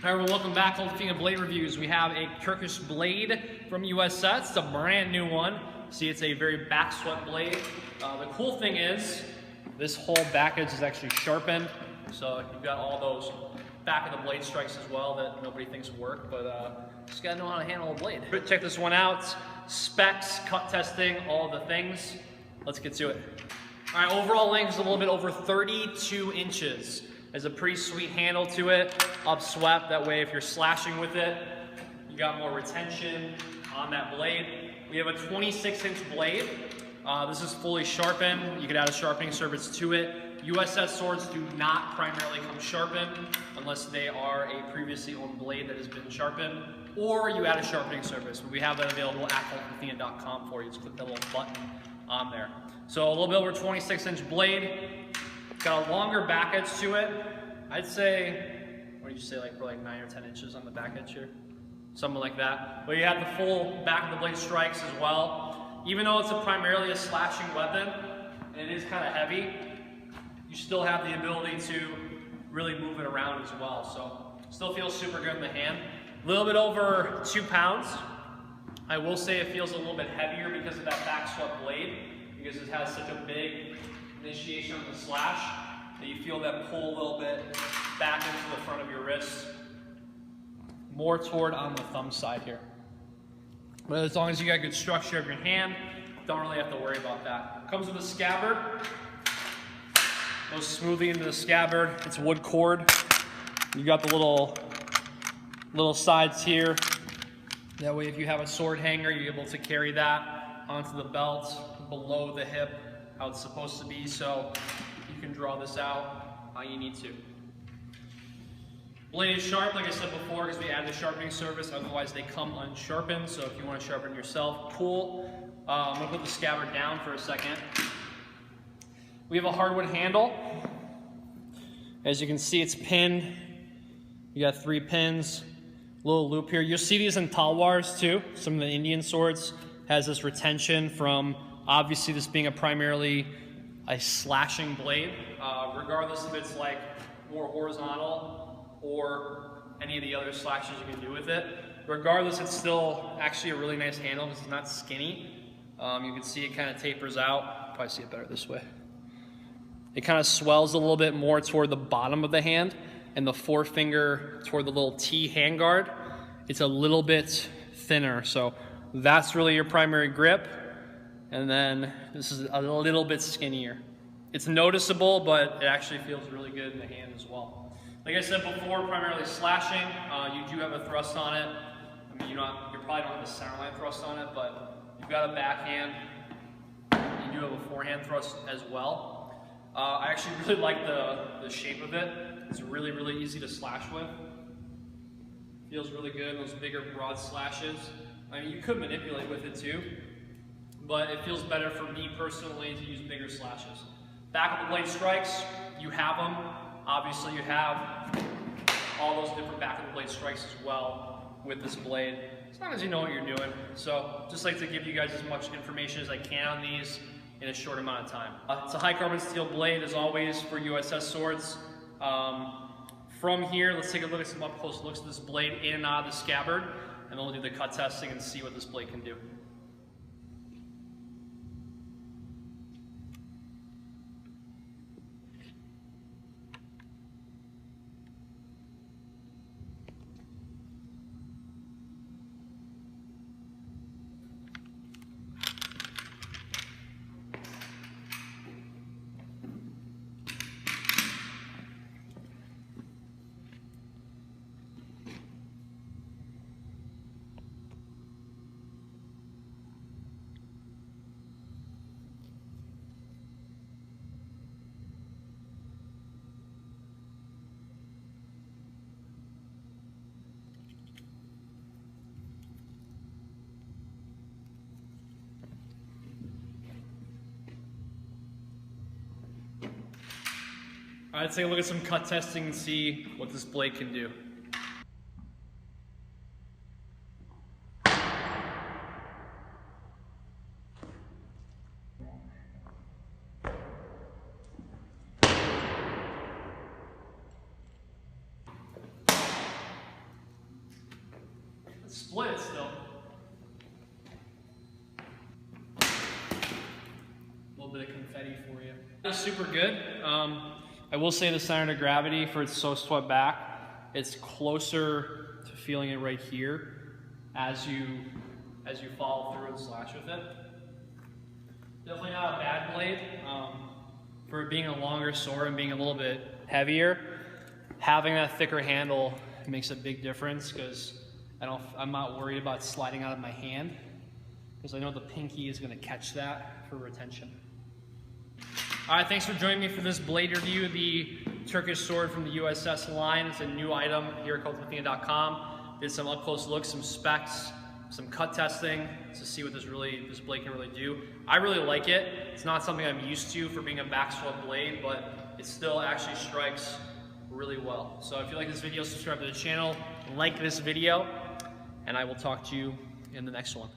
Hi everyone, welcome back. Ultimate Blade Reviews. We have a Turkish blade from USS. It's a brand new one. See, it's a very back swept blade. The cool thing is, this whole back edge is actually sharpened. So you've got all those back of the blade strikes as well that nobody thinks work, but just gotta know how to handle a blade. Check this one out. Specs, cut testing, all the things. Let's get to it. All right, overall length is a little bit over 32 inches. There's a pretty sweet handle to it, upswept. That way if you're slashing with it, you got more retention on that blade. We have a 26-inch blade. This is fully sharpened. You could add a sharpening surface to it. USS swords do not primarily come sharpened unless they are a previously owned blade that has been sharpened, or you add a sharpening surface. But we have that available at halves.com for you. Just click that little button on there. So a little bit over 26-inch blade. Got a longer back edge to it. I'd say, what did you say, like for like 9 or 10 inches on the back edge here? Something like that. But you have the full back of the blade strikes as well. Even though it's primarily a slashing weapon, and it is kind of heavy, you still have the ability to really move it around as well. So still feels super good in the hand. A little bit over 2 pounds. I will say it feels a little bit heavier because of that back swept blade, because it has such a big initiation of the slash that you feel that pull a little bit back into the front of your wrist, more toward on the thumb side here. But as long as you got good structure of your hand, don't really have to worry about that. Comes with a scabbard. Goes smoothly into the scabbard. It's wood cord. You got the little sides here. That way if you have a sword hanger, you're able to carry that onto the belt below the hip, how it's supposed to be, so you can draw this out how you need to. Blade is sharp, like I said before, because we added the sharpening surface. Otherwise they come unsharpened, so if you want to sharpen yourself, cool. I'm going to put the scabbard down for a second. We have a hardwood handle. As you can see, it's pinned. You got 3 pins, little loop here. You'll see these in talwars too. Some of the Indian swords has this retention from obviously this being primarily a slashing blade, regardless if it's like more horizontal or any of the other slashes you can do with it. Regardless, it's still actually a really nice handle because it's not skinny. You can see it kind of tapers out. Probably see it better this way. It kind of swells a little bit more toward the bottom of the hand, and the forefinger toward the little T handguard. It's a little bit thinner, so that's really your primary grip. And then this is a little bit skinnier. It's noticeable, but it actually feels really good in the hand as well. Like I said before, primarily slashing. You do have a thrust on it. I mean, you probably don't have a centerline thrust on it, but you've got a backhand. You do have a forehand thrust as well. I actually really like the shape of it. It's really, really easy to slash with. Feels really good, those bigger, broad slashes. I mean, you could manipulate with it too, but it feels better for me personally to use bigger slashes. Back of the blade strikes, you have them. Obviously you have all those different back of the blade strikes as well with this blade, as long as you know what you're doing. So just like to give you guys as much information as I can on these in a short amount of time. It's a high carbon steel blade as always for USS swords. From here, let's take a look at some up close looks at this blade in and out of the scabbard, and then we'll do the cut testing and see what this blade can do. All right, let's take a look at some cut testing and see what this blade can do. split it still. A little bit of confetti for you. It's super good. I will say the center of gravity for its so swept back, it's closer to feeling it right here as you follow through and slash with it. Definitely not a bad blade. For it being a longer sword and being a little bit heavier, having that thicker handle makes a big difference because I'm not worried about sliding out of my hand because I know the pinky is going to catch that for retention. All right, thanks for joining me for this blade review, the Turkish sword from the USS line. It's a new item here at cultivating.com. Did some up close looks, some specs, some cut testing to see what this blade can really do. I really like it. It's not something I'm used to for being a back swept blade, but it still actually strikes really well. So if you like this video, subscribe to the channel, like this video, and I will talk to you in the next one.